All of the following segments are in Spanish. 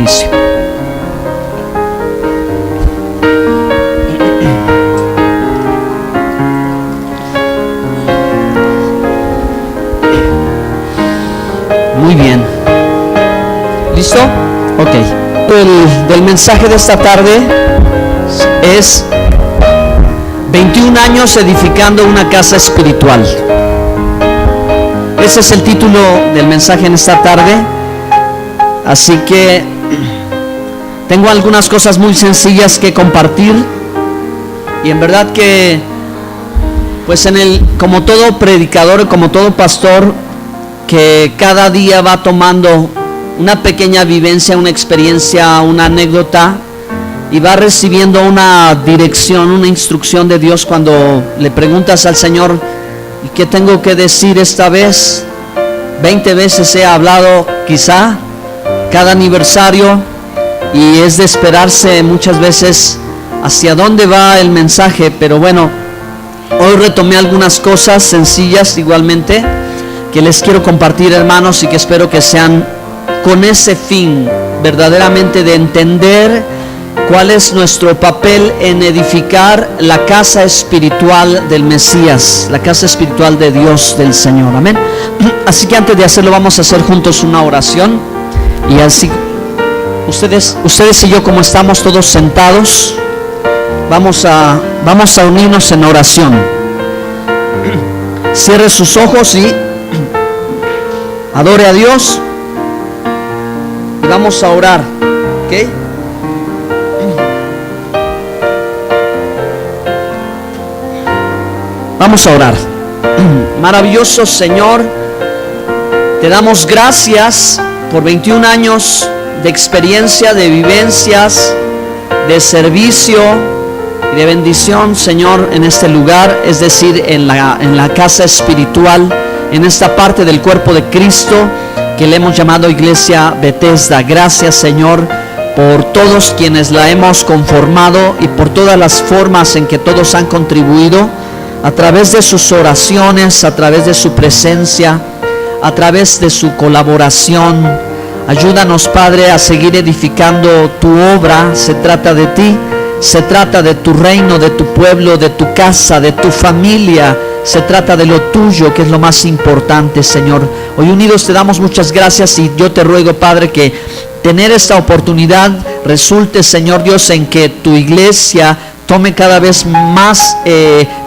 inicio. Muy bien. ¿Listo? Ok. Del mensaje de esta tarde es 21 años edificando una casa espiritual. Ese es el título del mensaje en esta tarde. Así que tengo algunas cosas muy sencillas que compartir. Y en verdad que, pues como todo predicador, como todo pastor, que cada día va tomando una pequeña vivencia, una experiencia, una anécdota, y va recibiendo una dirección, una instrucción de Dios cuando le preguntas al Señor: ¿y qué tengo que decir esta vez? 20 veces he hablado quizá cada aniversario, y es de esperarse muchas veces hacia dónde va el mensaje. Pero bueno, hoy retomé algunas cosas sencillas igualmente que les quiero compartir, hermanos, y que espero que sean con ese fin verdaderamente de entender cuál es nuestro papel en edificar la casa espiritual del Mesías, la casa espiritual de Dios, del Señor. Amén. Así que antes de hacerlo, vamos a hacer juntos una oración. Y así ustedes y yo, como estamos todos sentados, vamos a unirnos en oración. Cierre sus ojos y adore a Dios, y vamos a orar, ¿ok? Vamos a orar. Maravilloso Señor, te damos gracias por 21 años de experiencia, de vivencias, de servicio y de bendición, Señor, en este lugar, es decir, en la casa espiritual, en esta parte del cuerpo de Cristo que le hemos llamado Iglesia Bethesda. Gracias, Señor, por todos quienes la hemos conformado y por todas las formas en que todos han contribuido, a través de sus oraciones, a través de su presencia, a través de su colaboración. Ayúdanos, Padre, a seguir edificando tu obra. Se trata de ti, se trata de tu reino, de tu pueblo, de tu casa, de tu familia. Se trata de lo tuyo, que es lo más importante, Señor. Hoy unidos te damos muchas gracias, y yo te ruego, Padre, que tener esta oportunidad resulte, Señor Dios, en que tu iglesia tome cada vez más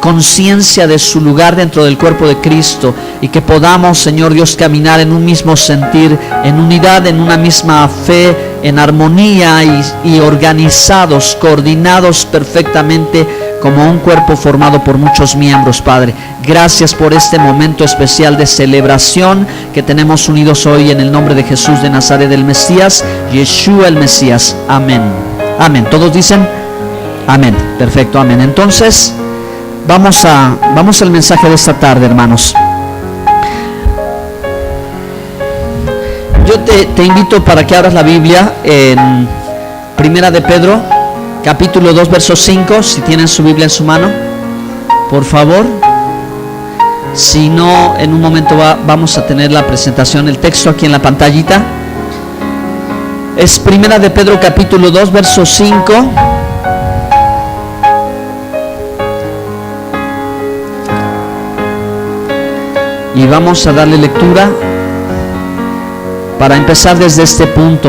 conciencia de su lugar dentro del cuerpo de Cristo, y que podamos, Señor Dios, caminar en un mismo sentir, en unidad, en una misma fe, en armonía y organizados, coordinados perfectamente como un cuerpo formado por muchos miembros, Padre. Gracias por este momento especial de celebración que tenemos unidos hoy, en el nombre de Jesús de Nazaret, el Mesías, Yeshua el Mesías. Amén. Amén. ¿Todos dicen amén? Perfecto, amén. Entonces, vamos al mensaje de esta tarde, hermanos. Yo te invito para que abras la Biblia en Primera de Pedro, capítulo 2, verso 5, si tienen su Biblia en su mano, por favor. Si no, en un momento vamos a tener la presentación, el texto aquí en la pantallita. Es Primera de Pedro, capítulo 2, verso 5. Y vamos a darle lectura para empezar desde este punto.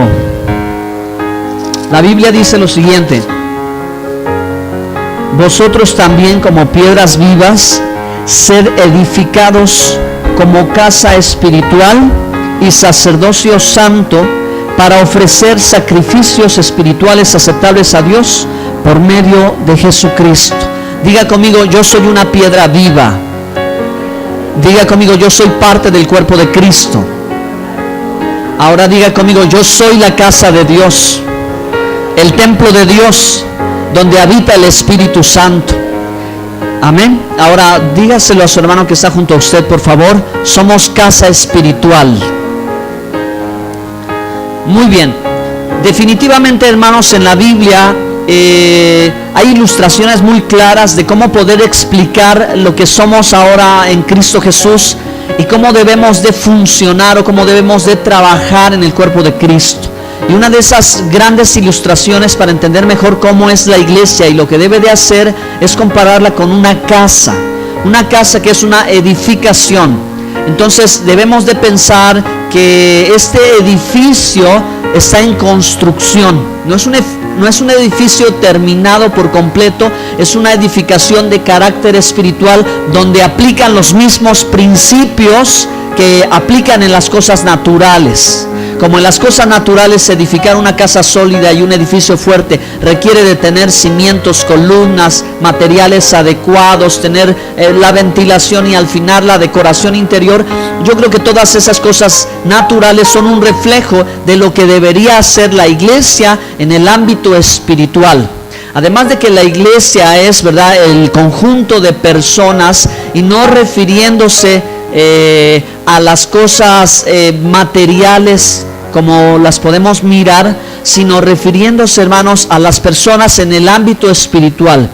La Biblia dice lo siguiente: vosotros también, como piedras vivas, sed edificados como casa espiritual y sacerdocio santo, para ofrecer sacrificios espirituales aceptables a Dios por medio de Jesucristo. Diga conmigo: yo soy una piedra viva. Diga conmigo: yo soy parte del cuerpo de Cristo. Ahora diga conmigo: yo soy la casa de Dios, el templo de Dios, donde habita el Espíritu Santo. Amén. Ahora dígaselo a su hermano que está junto a usted, por favor: somos casa espiritual. Muy bien. Definitivamente, hermanos, en la Biblia hay ilustraciones muy claras de cómo poder explicar lo que somos ahora en Cristo Jesús y cómo debemos de funcionar o cómo debemos de trabajar en el cuerpo de Cristo. Y una de esas grandes ilustraciones para entender mejor cómo es la iglesia y lo que debe de hacer es compararla con una casa que es una edificación. Entonces debemos de pensar que este edificio está en construcción, no es un edificio terminado por completo, es una edificación de carácter espiritual donde aplican los mismos principios que aplican en las cosas naturales. Como en las cosas naturales, edificar una casa sólida y un edificio fuerte requiere de tener cimientos, columnas, materiales adecuados, tener la ventilación y al final la decoración interior. Yo creo que todas esas cosas naturales son un reflejo de lo que debería hacer la iglesia en el ámbito espiritual. Además de que la iglesia es, ¿verdad?, el conjunto de personas, y no refiriéndose a las cosas materiales como las podemos mirar, sino refiriéndose, hermanos, a las personas en el ámbito espiritual.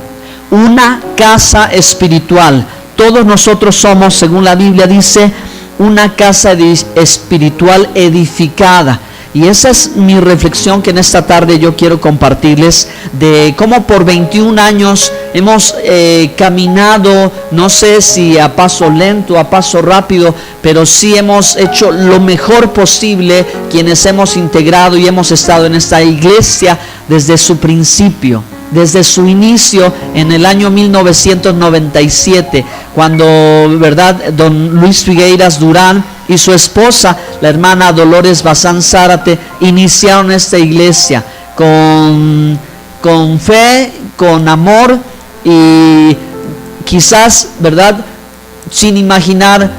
Una casa espiritual. Todos nosotros somos, según la Biblia dice, una casa espiritual edificada. Y esa es mi reflexión que en esta tarde yo quiero compartirles, de cómo por 21 años hemos caminado, no sé si a paso lento, a paso rápido, pero sí hemos hecho lo mejor posible quienes hemos integrado y hemos estado en esta iglesia desde su principio. Desde su inicio en el año 1997, cuando, ¿verdad?, don Luis Figueiras Durán y su esposa, la hermana Dolores Bazán Zárate, iniciaron esta iglesia con fe, con amor y quizás, ¿verdad?, sin imaginar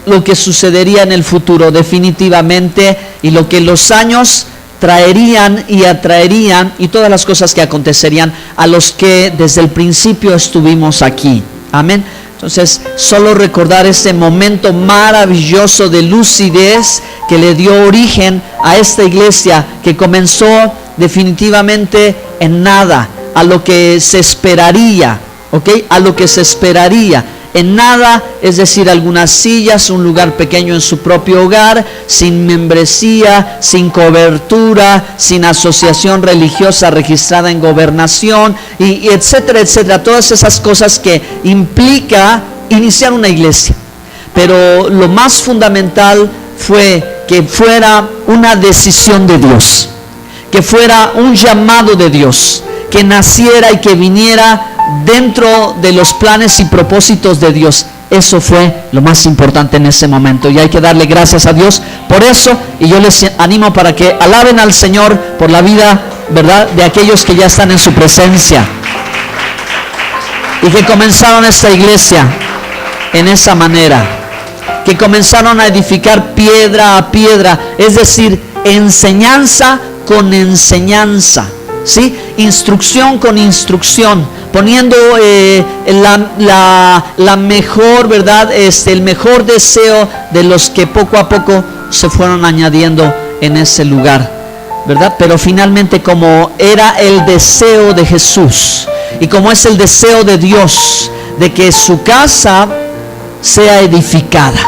lo que sucedería en el futuro definitivamente, y lo que los años traerían y atraerían, y todas las cosas que acontecerían a los que desde el principio estuvimos aquí. Amén. Entonces, solo recordar ese momento maravilloso de lucidez que le dio origen a esta iglesia, que comenzó definitivamente en nada, a lo que se esperaría, ¿ok? A lo que se esperaría. En nada, es decir, algunas sillas, un lugar pequeño en su propio hogar, sin membresía, sin cobertura, sin asociación religiosa registrada en gobernación, y etcétera, etcétera. Todas esas cosas que implica iniciar una iglesia. Pero lo más fundamental fue que fuera una decisión de Dios, que fuera un llamado de Dios, que naciera y que viniera dentro de los planes y propósitos de Dios. Eso fue lo más importante en ese momento, y hay que darle gracias a Dios por eso. Y yo les animo para que alaben al Señor por la vida, ¿verdad?, de aquellos que ya están en su presencia y que comenzaron esta iglesia en esa manera, que comenzaron a edificar piedra a piedra, es decir, enseñanza con enseñanza, ¿sí? Instrucción con instrucción, poniendo la mejor, ¿verdad?, el mejor deseo de los que poco a poco se fueron añadiendo en ese lugar, ¿verdad? Pero finalmente, como era el deseo de Jesús y como es el deseo de Dios, de que su casa sea edificada.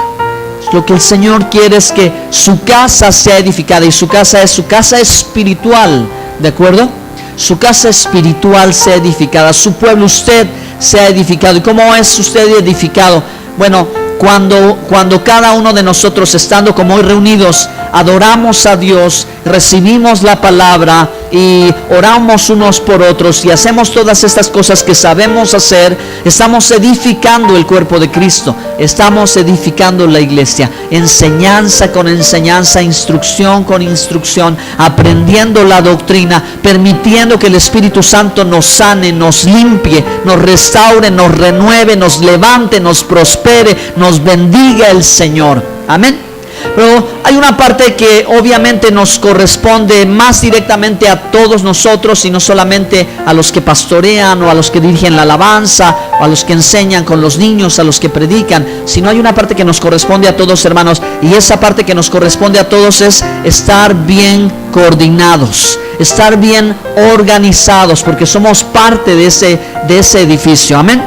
Lo que el Señor quiere es que su casa sea edificada, y su casa es su casa espiritual, ¿de acuerdo? Su casa espiritual sea edificada, su pueblo, usted, sea edificado. ¿Y cómo es usted edificado? Bueno, cuando cada uno de nosotros, estando como hoy reunidos, adoramos a Dios, recibimos la palabra y oramos unos por otros y hacemos todas estas cosas que sabemos hacer, estamos edificando el cuerpo de Cristo, estamos edificando la iglesia. Enseñanza con enseñanza, instrucción con instrucción, aprendiendo la doctrina, permitiendo que el Espíritu Santo nos sane, nos limpie, nos restaure, nos renueve, nos levante, nos prospere, nos bendiga el Señor. Amén. Pero hay una parte que obviamente nos corresponde más directamente a todos nosotros, y no solamente a los que pastorean o a los que dirigen la alabanza o a los que enseñan con los niños, a los que predican, sino hay una parte que nos corresponde a todos, hermanos, y esa parte que nos corresponde a todos es estar bien coordinados, estar bien organizados, porque somos parte de ese edificio. Amén.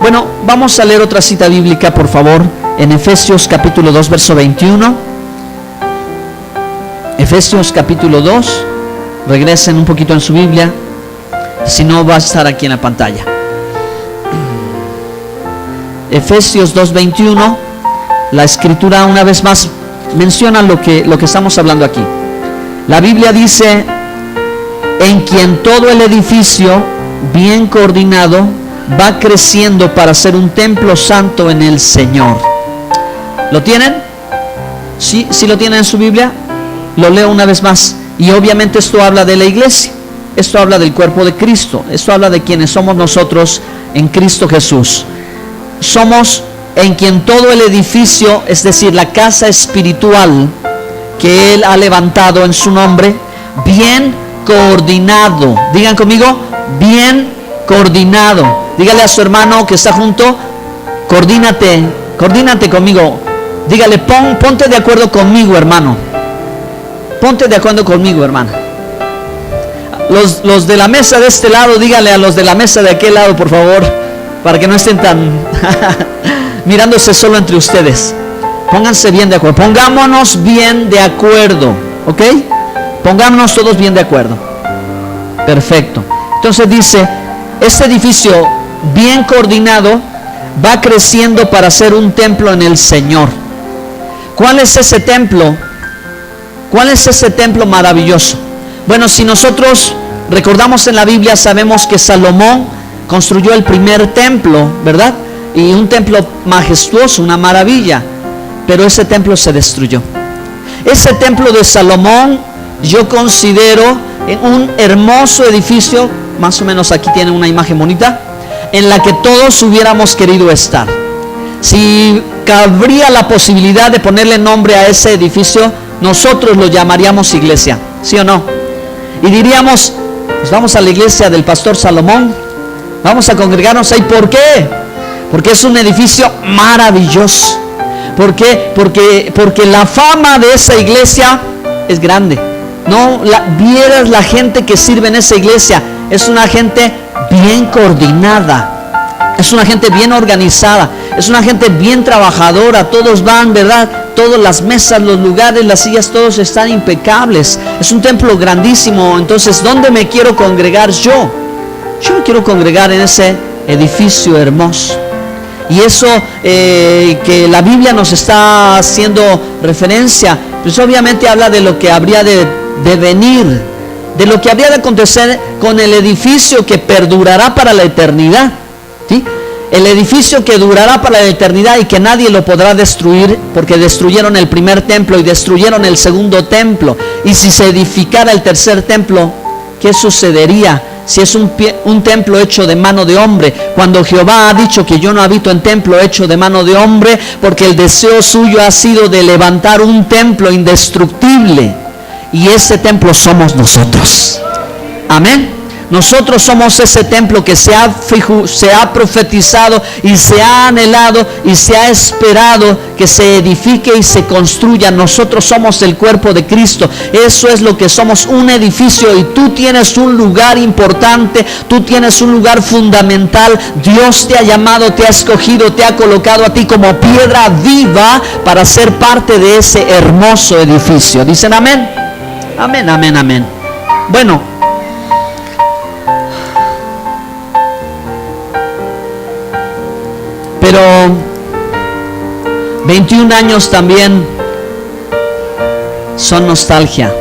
Bueno, vamos a leer otra cita bíblica, por favor, en Efesios capítulo 2, verso 21. Efesios capítulo 2. Regresen un poquito en su Biblia. Si no, va a estar aquí en la pantalla. Efesios 2:21. La escritura una vez más menciona lo que estamos hablando aquí. La Biblia dice: en quien todo el edificio bien coordinado va creciendo para ser un templo santo en el Señor. ¿Lo tienen? ¿Sí lo tienen en su Biblia? Lo leo una vez más. Y obviamente esto habla de la iglesia. Esto habla del cuerpo de Cristo. Esto habla de quienes somos nosotros en Cristo Jesús. Somos en quien todo el edificio, es decir, la casa espiritual que Él ha levantado en su nombre, bien coordinado. Digan conmigo, bien coordinado. Dígale a su hermano que está junto: coordínate conmigo. Dígale: ponte de acuerdo conmigo, hermano. Ponte de acuerdo conmigo, hermana. Los de la mesa de este lado, dígale a los de la mesa de aquel lado, por favor, para que no estén tan mirándose solo entre ustedes. Pónganse bien de acuerdo. Pongámonos bien de acuerdo, ¿ok? Pongámonos todos bien de acuerdo. Perfecto. Entonces dice: este edificio bien coordinado va creciendo para ser un templo en el Señor. ¿Cuál es ese templo? ¿Cuál es ese templo maravilloso? Bueno, si nosotros recordamos en la Biblia, sabemos que Salomón construyó el primer templo, ¿verdad? Y un templo majestuoso, una maravilla. Pero ese templo se destruyó. Ese templo de Salomón yo considero un hermoso edificio. Más o menos aquí tiene una imagen bonita, en la que todos hubiéramos querido estar. Si cabría la posibilidad de ponerle nombre a ese edificio, nosotros lo llamaríamos iglesia, ¿sí o no? Y diríamos: pues vamos a la iglesia del pastor Salomón, vamos a congregarnos ahí. ¿Por qué? Porque es un edificio maravilloso. ¿Por qué? Porque la fama de esa iglesia es grande. No vieras la gente que sirve en esa iglesia. Es una gente bien coordinada, es una gente bien organizada, es una gente bien trabajadora. Todos van, ¿verdad? Todas las mesas, los lugares, las sillas, todos están impecables. Es un templo grandísimo. Entonces, ¿dónde me quiero congregar yo? Yo me quiero congregar en ese edificio hermoso. Y eso que la Biblia nos está haciendo referencia, pues obviamente habla de lo que habría de venir, de lo que habría de acontecer con el edificio que perdurará para la eternidad, ¿sí? El edificio que durará para la eternidad y que nadie lo podrá destruir, porque destruyeron el primer templo y destruyeron el segundo templo. Y si se edificara el tercer templo, ¿qué sucedería? Si es un templo hecho de mano de hombre, cuando Jehová ha dicho que yo no habito en templo hecho de mano de hombre, porque el deseo suyo ha sido de levantar un templo indestructible, y ese templo somos nosotros. Amén. Nosotros somos ese templo que se ha profetizado y se ha anhelado y se ha esperado que se edifique y se construya. Nosotros somos el cuerpo de Cristo. Eso es lo que somos, un edificio. Y tú tienes un lugar importante, tú tienes un lugar fundamental. Dios te ha llamado, te ha escogido, te ha colocado a ti como piedra viva para ser parte de ese hermoso edificio. ¿Dicen amén? Amén, amén, amén. Bueno, pero 21 años también son nostalgia.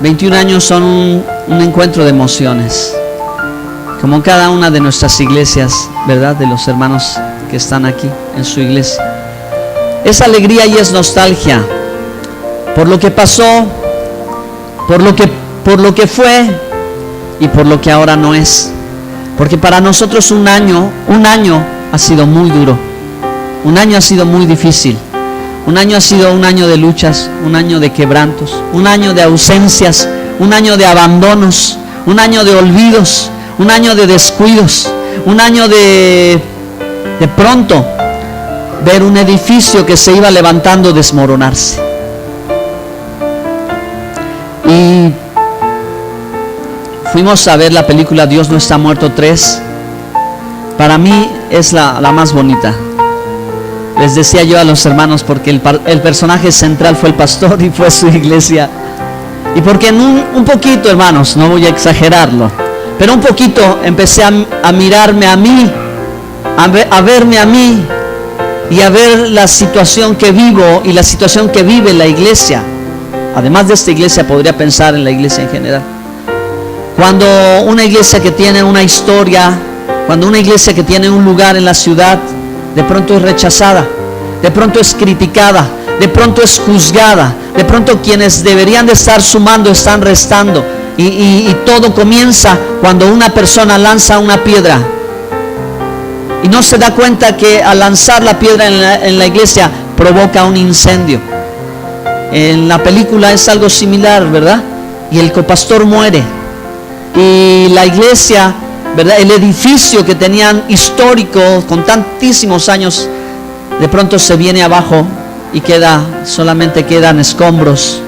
21 años son un encuentro de emociones, como cada una de nuestras iglesias, ¿verdad? De los hermanos que están aquí en su iglesia. Es alegría y es nostalgia por lo que pasó, por lo que fue y por lo que ahora no es. Porque para nosotros un año ha sido muy duro. Un año ha sido muy difícil. Un año ha sido un año de luchas, un año de quebrantos, un año de ausencias, un año de abandonos, un año de olvidos, un año de descuidos, un año de pronto ver un edificio que se iba levantando desmoronarse. Y fuimos a ver la película Dios no está muerto 3. Para mí es la más bonita. Les decía yo a los hermanos, porque el personaje central fue el pastor y fue su iglesia. Y porque en un poquito, hermanos, no voy a exagerarlo, pero un poquito empecé a mirarme a mí, a verme a mí y a ver la situación que vivo y la situación que vive la iglesia. Además de esta iglesia, podría pensar en la iglesia en general. Cuando una iglesia que tiene una historia, cuando una iglesia que tiene un lugar en la ciudad, de pronto es rechazada, de pronto es criticada, de pronto es juzgada, de pronto quienes deberían de estar sumando están restando, y todo comienza cuando una persona lanza una piedra y no se da cuenta que al lanzar la piedra en la iglesia provoca un incendio. En la película es algo similar, ¿verdad? Y el copastor muere y la iglesia, ¿verdad?, el edificio que tenían histórico con tantísimos años, de pronto se viene abajo y solamente quedan escombros.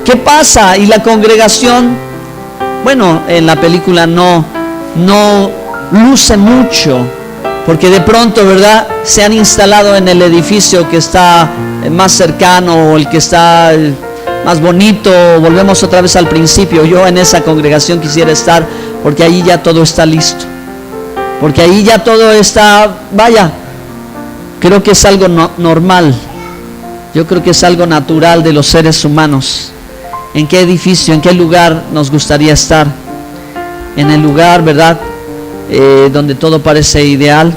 ¿Qué pasa? Y la congregación, bueno, en la película no luce mucho, porque de pronto, ¿verdad?, se han instalado en el edificio que está más cercano o el que está más bonito. Volvemos otra vez al principio. Yo en esa congregación quisiera estar, porque ahí ya todo está listo, porque ahí ya todo está, vaya, creo que es algo normal. Yo creo que es algo natural de los seres humanos. ¿En qué edificio, en qué lugar nos gustaría estar? En el lugar, ¿verdad?, donde todo parece ideal.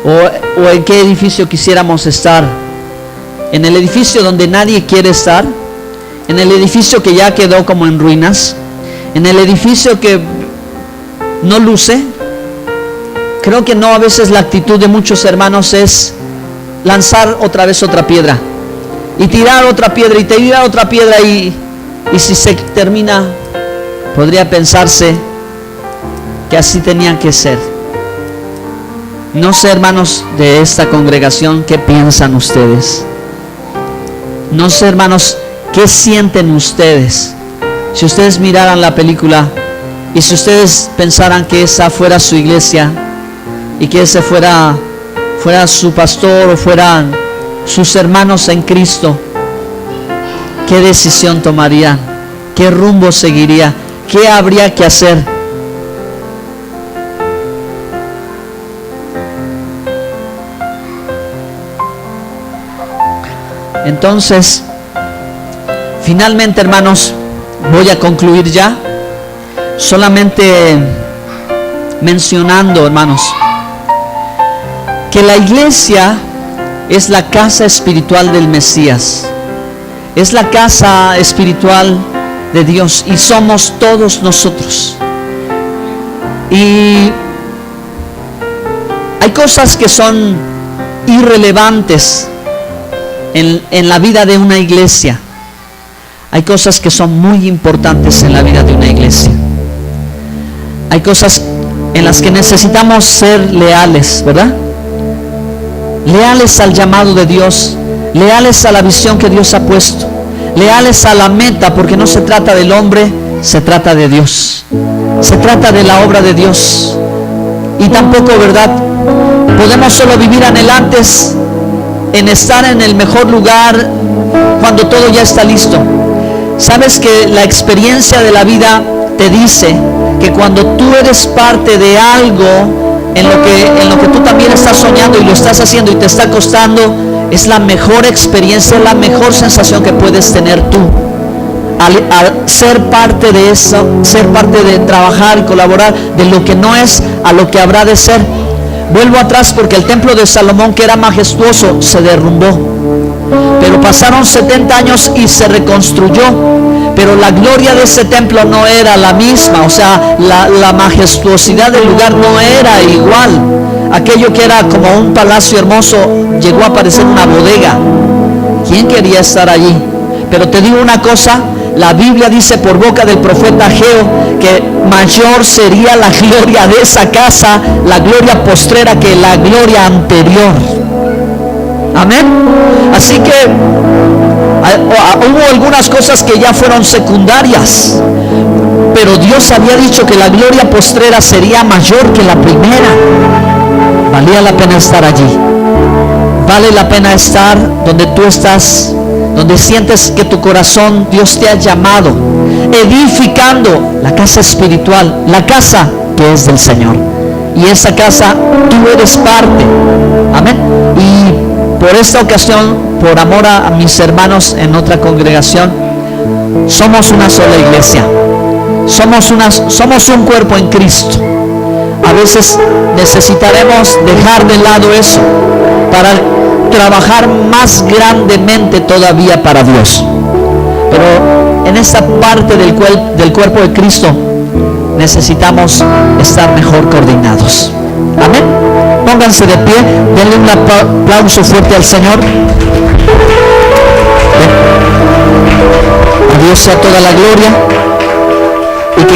¿O en qué edificio quisiéramos estar? ¿En el edificio donde nadie quiere estar? ¿En el edificio que ya quedó como en ruinas? ¿En el edificio que no luce? Creo que no. A veces la actitud de muchos hermanos es lanzar otra vez otra piedra y tirar otra piedra y tirar otra piedra, y si se termina, podría pensarse que así tenía que ser. No sé, hermanos de esta congregación, ¿qué piensan ustedes? No sé, hermanos, ¿qué sienten ustedes? Si ustedes miraran la película y si ustedes pensaran que esa fuera su iglesia y que ese fuera su pastor o fueran sus hermanos en Cristo, ¿qué decisión tomarían? ¿Qué rumbo seguiría? ¿Qué habría que hacer? Entonces, finalmente, hermanos, voy a concluir ya, solamente mencionando, hermanos, que la iglesia es la casa espiritual del Mesías, es la casa espiritual de Dios, y somos todos nosotros. Y hay cosas que son irrelevantes en la vida de una iglesia. Hay cosas que son muy importantes en la vida de una iglesia. Hay cosas en las que necesitamos ser leales, ¿verdad? Leales al llamado de Dios, leales a la visión que Dios ha puesto, leales a la meta, porque no se trata del hombre, se trata de Dios, se trata de la obra de Dios. Y tampoco, ¿verdad?, podemos solo vivir anhelantes en estar en el mejor lugar cuando todo ya está listo. Sabes que la experiencia de la vida te dice que cuando tú eres parte de algo en lo que tú también estás soñando y lo estás haciendo y te está costando, es la mejor experiencia, la mejor sensación que puedes tener tú. Al ser parte de eso, ser parte de trabajar y colaborar de lo que no es a lo que habrá de ser. Vuelvo atrás, porque el templo de Salomón, que era majestuoso, se derrumbó, pero pasaron 70 años y se reconstruyó, pero la gloria de ese templo no era la misma. O sea, la majestuosidad del lugar no era igual. Aquello que era como un palacio hermoso llegó a parecer una bodega. ¿Quién quería estar allí? Pero te digo una cosa, la Biblia dice por boca del profeta Ageo que mayor sería la gloria de esa casa, la gloria postrera, que la gloria anterior. Amén. Así que hubo algunas cosas que ya fueron secundarias, pero Dios había dicho que la gloria postrera sería mayor que la primera. Valía la pena estar allí, Vale la pena estar donde tú estás, donde sientes que tu corazón, Dios te ha llamado, edificando la casa espiritual, la casa que es del Señor. Y esa casa tú eres parte. Amén. Y por esta ocasión, por amor a mis hermanos en otra congregación, somos una sola iglesia. Somos un cuerpo en Cristo. A veces necesitaremos dejar de lado eso para trabajar más grandemente todavía para Dios. Pero en esta parte del cuerpo de Cristo necesitamos estar mejor coordinados. Amén. Pónganse de pie, denle un aplauso fuerte al Señor. A Dios sea toda la gloria. Y que